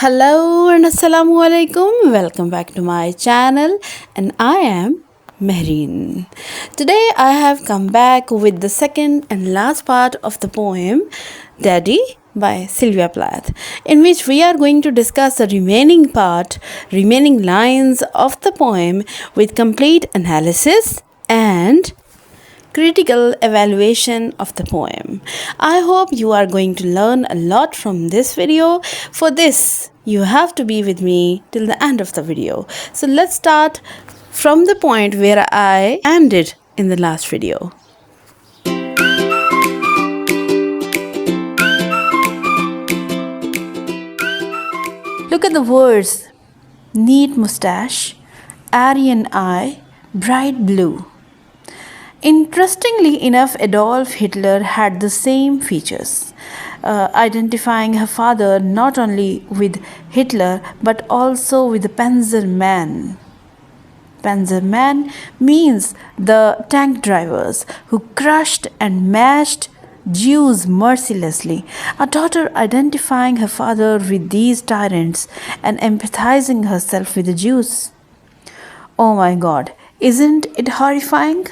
Hello and assalamu alaikum. Welcome back to my channel, and I am Mehreen. Today I have come back with the second and last part of the poem Daddy by Sylvia Plath, in which we are going to discuss the remaining lines of the poem with complete analysis and critical evaluation of the poem. I hope you are going to learn a lot from this video. For this, you have to be with me till the end of the video. So let's start from the point where I ended in the last video. Look at the words: neat mustache, Aryan eye, bright blue. Interestingly enough, Adolf Hitler had the same features, identifying her father not only with Hitler but also with the Panzerman. Panzerman means the tank drivers who crushed and mashed Jews mercilessly. A daughter identifying her father with these tyrants and empathizing herself with the Jews. Oh my God, isn't it horrifying?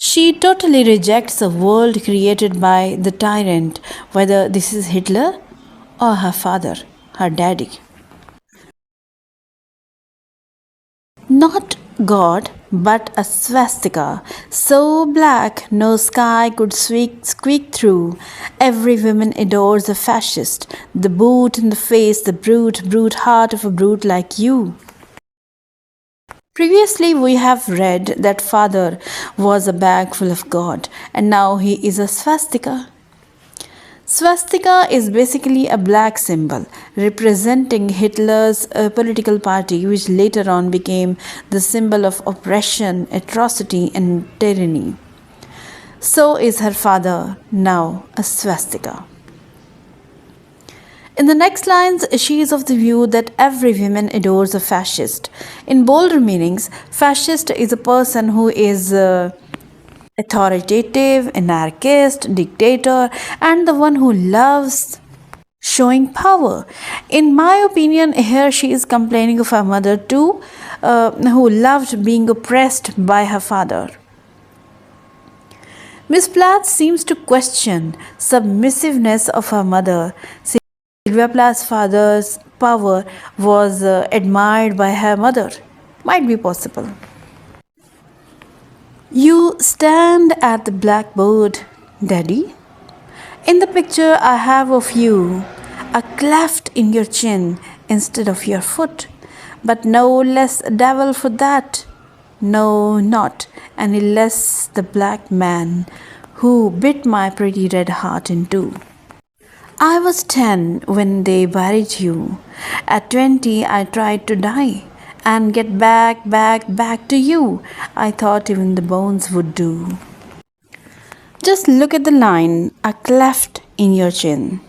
She totally rejects a world created by the tyrant, whether this is Hitler or her father, her daddy. Not God, but a swastika, so black no sky could squeak through. Every woman adores a fascist, the boot in the face, the brute heart of a brute like you. Previously, we have read that father was a bag full of God, and now he is a swastika. Swastika is basically a black symbol representing Hitler's political party, which later on became the symbol of oppression, atrocity, and tyranny. So is her father now a swastika. In the next lines, she is of the view that every woman adores a fascist. In bolder meanings, fascist is a person who is authoritative, anarchist, dictator, and the one who loves showing power. In my opinion, here she is complaining of her mother too, who loved being oppressed by her father. Miss Plath seems to question submissiveness of her mother. Sylvia Plath's father's power was admired by her mother. Might be possible. You stand at the blackboard, Daddy. In the picture I have of you, a cleft in your chin instead of your foot, but no less a devil for that. No, not any less the black man who bit my pretty red heart in two. I was 10 when they buried you. At 20, I tried to die and get back to you. I thought even the bones would do. Just look at the line, a cleft in your chin.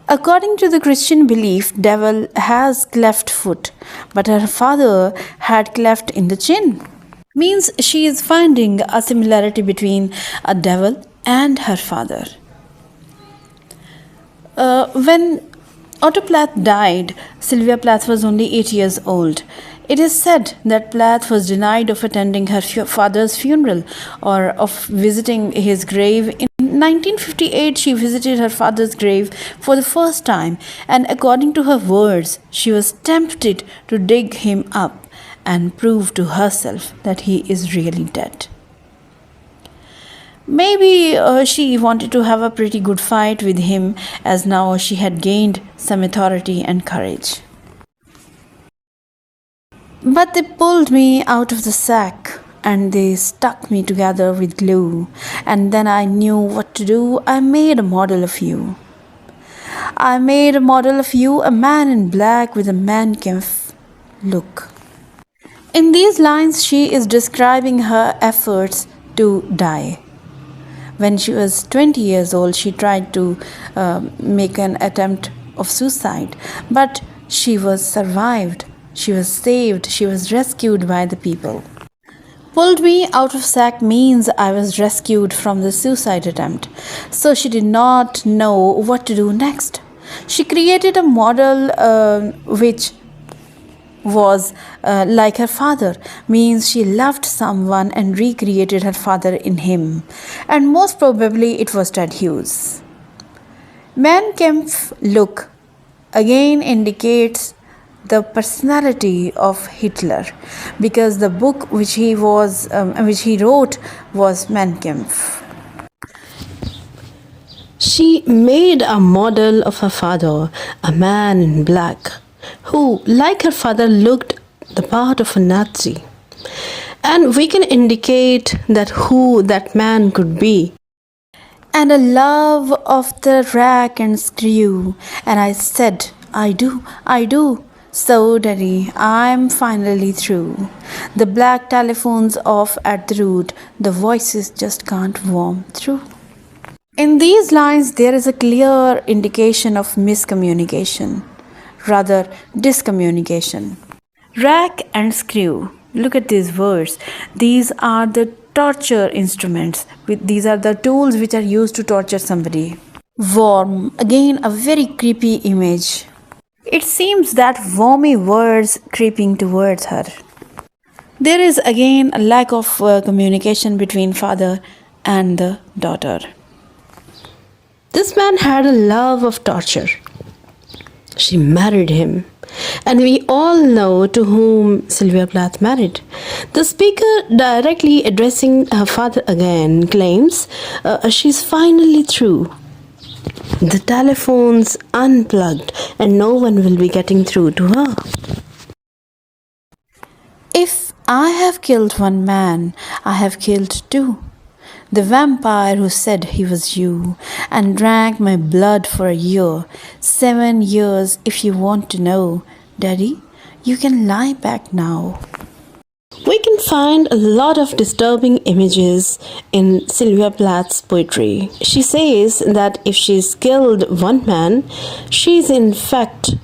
According to the Christian belief, devil has cleft foot, but her father had cleft in the chin. Means she is finding a similarity between a devil and her father. When Otto Plath died, Sylvia Plath was only 8 years old. It is said that Plath was denied of attending her father's funeral or of visiting his grave. In 1958, she visited her father's grave for the first time, and according to her words, she was tempted to dig him up and prove to herself that he is really dead. Maybe she wanted to have a pretty good fight with him, as now she had gained some authority and courage. But they pulled me out of the sack and they stuck me together with glue, and then I knew what to do. I made a model of you. I made a model of you, a man in black with a mannequin look. In these lines, she is describing her efforts to die. When she was 20 years old, she tried to make an attempt of suicide, but she was survived. She was saved. She was rescued by the people. Pulled me out of sack means I was rescued from the suicide attempt, so she did not know what to do next. She created a model which was like her father, means she loved someone and recreated her father in him, and most probably it was Ted Hughes. Mein Kampf look again indicates the personality of Hitler, because the book which he wrote was Mein Kampf. She made a model of her father, a man in black, who, like her father, looked the part of a Nazi. And we can indicate that who that man could be. And a love of the rack and screw. And I said, I do. So, Daddy, I'm finally through. The black telephone's off at the root, the voices just can't warm through. In these lines, there is a clear indication of miscommunication, rather discommunication. Rack and screw. Look at these words. These are the torture instruments. These are the tools which are used to torture somebody. Worm. Again, a very creepy image. It seems that wormy words creeping towards her. There is again a lack of communication between father and the daughter. This man had a love of torture. She married him. And we all know to whom Sylvia Plath married. The speaker, directly addressing her father again, claims she's finally through. The telephone's unplugged and no one will be getting through to her. If I have killed one man, I have killed two. The vampire who said he was you and drank my blood for a year, 7 years if you want to know. Daddy, you can lie back now. We can find a lot of disturbing images in Sylvia Plath's poetry. She says that if she's killed one man, she's in fact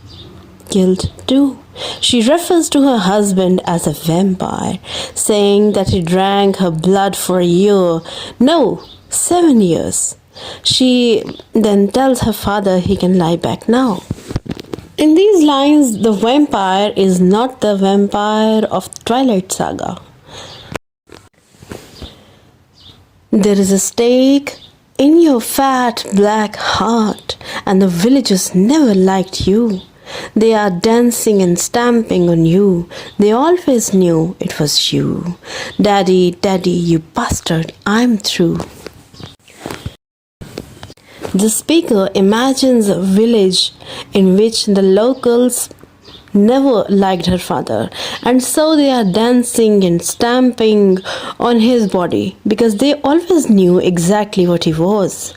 killed two. She refers to her husband as a vampire, saying that he drank her blood for a year. No, 7 years. She then tells her father he can lie back now. In these lines, the vampire is not the vampire of Twilight Saga. There is a stake in your fat black heart, and the villagers never liked you. They are dancing and stamping on you. They always knew it was you. Daddy, Daddy, you bastard, I'm through. The speaker imagines a village in which the locals never liked her father, and so they are dancing and stamping on his body because they always knew exactly what he was.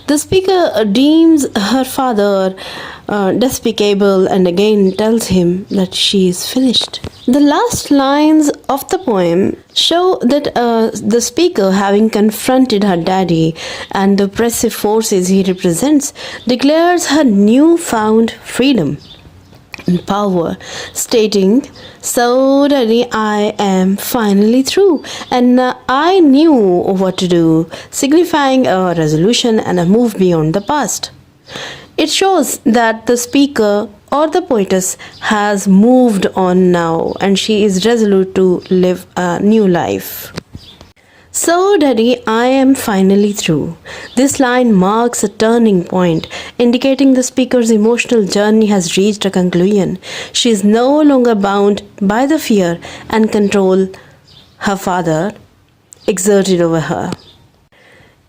The speaker deems her father despicable and again tells him that she is finished. The last lines of the poem show that the speaker, having confronted her daddy and the oppressive forces he represents, declares her newfound freedom and power, stating, "So, Daddy, I am finally through, and I knew what to do," signifying a resolution and a move beyond the past. It shows that the speaker or the poetess has moved on now and she is resolute to live a new life. So, Daddy, I am finally through. This line marks a turning point, indicating the speaker's emotional journey has reached a conclusion. She is no longer bound by the fear and control her father exerted over her.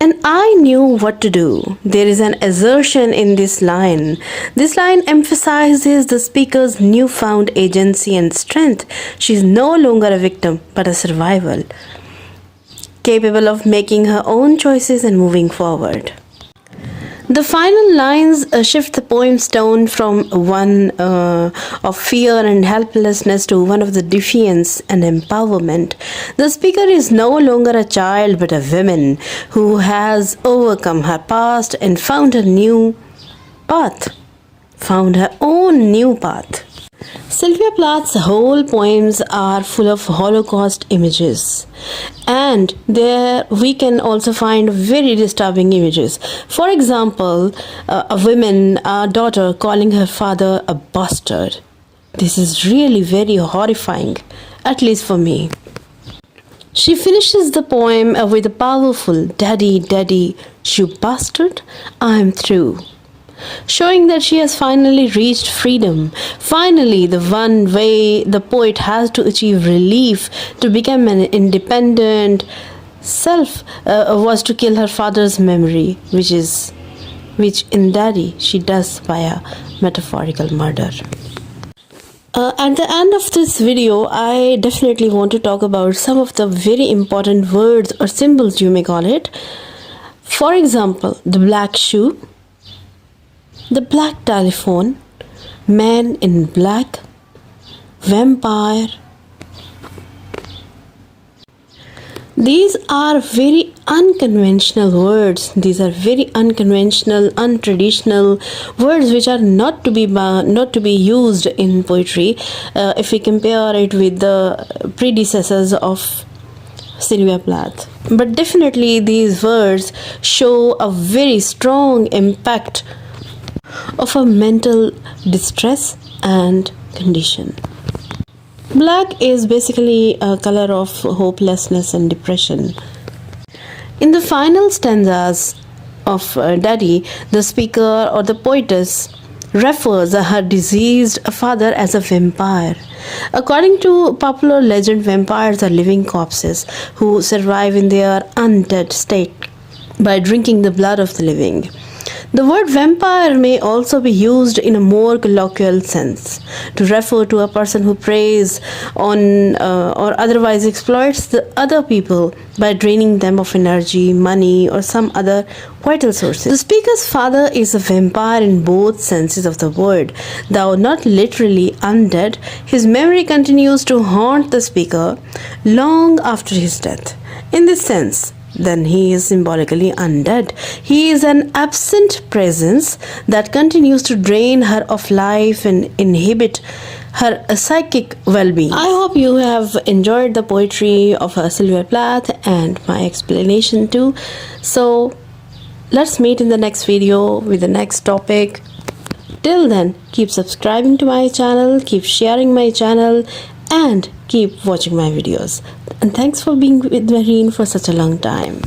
And I knew what to do. There is an assertion in this line. This line emphasizes the speaker's newfound agency and strength. She is no longer a victim, but a survival, capable of making her own choices and moving forward. The final lines shift the poem's tone from one of fear and helplessness to one of the defiance and empowerment. The speaker is no longer a child but a woman who has overcome her past and found a new path, found her own new path. Sylvia Plath's whole poems are full of Holocaust images, and there we can also find very disturbing images. For example, a woman, a daughter calling her father a bastard. This is really very horrifying, at least for me. She finishes the poem with a powerful "Daddy, Daddy, you bastard, I'm through," showing that she has finally reached freedom. Finally, the one way the poet has to achieve relief to become an independent self was to kill her father's memory, which in Daddy she does via metaphorical murder. At the end of this video, I definitely want to talk about some of the very important words or symbols, you may call it. For example, the black shoe, the black telephone, man in black, vampire. These are very unconventional words. These are very unconventional, untraditional words which are not to be used in poetry if we compare it with the predecessors of Sylvia Plath. But definitely these words show a very strong impact of a mental distress and condition. Black is basically a color of hopelessness and depression. In the final stanzas of Daddy, the speaker or the poetess refers her deceased father as a vampire. According to popular legend, vampires are living corpses who survive in their undead state by drinking the blood of the living. The word vampire may also be used in a more colloquial sense to refer to a person who preys on or otherwise exploits the other people by draining them of energy, money, or some other vital sources. The speaker's father is a vampire in both senses of the word. Though not literally undead, his memory continues to haunt the speaker long after his death. In this sense, then he is symbolically undead. He is an absent presence that continues to drain her of life and inhibit her psychic well-being. I hope you have enjoyed the poetry of Sylvia Plath and my explanation too. So let's meet in the next video with the next topic. Till then, keep subscribing to my channel, keep sharing my channel, and keep watching my videos. And thanks for being with Marine for such a long time.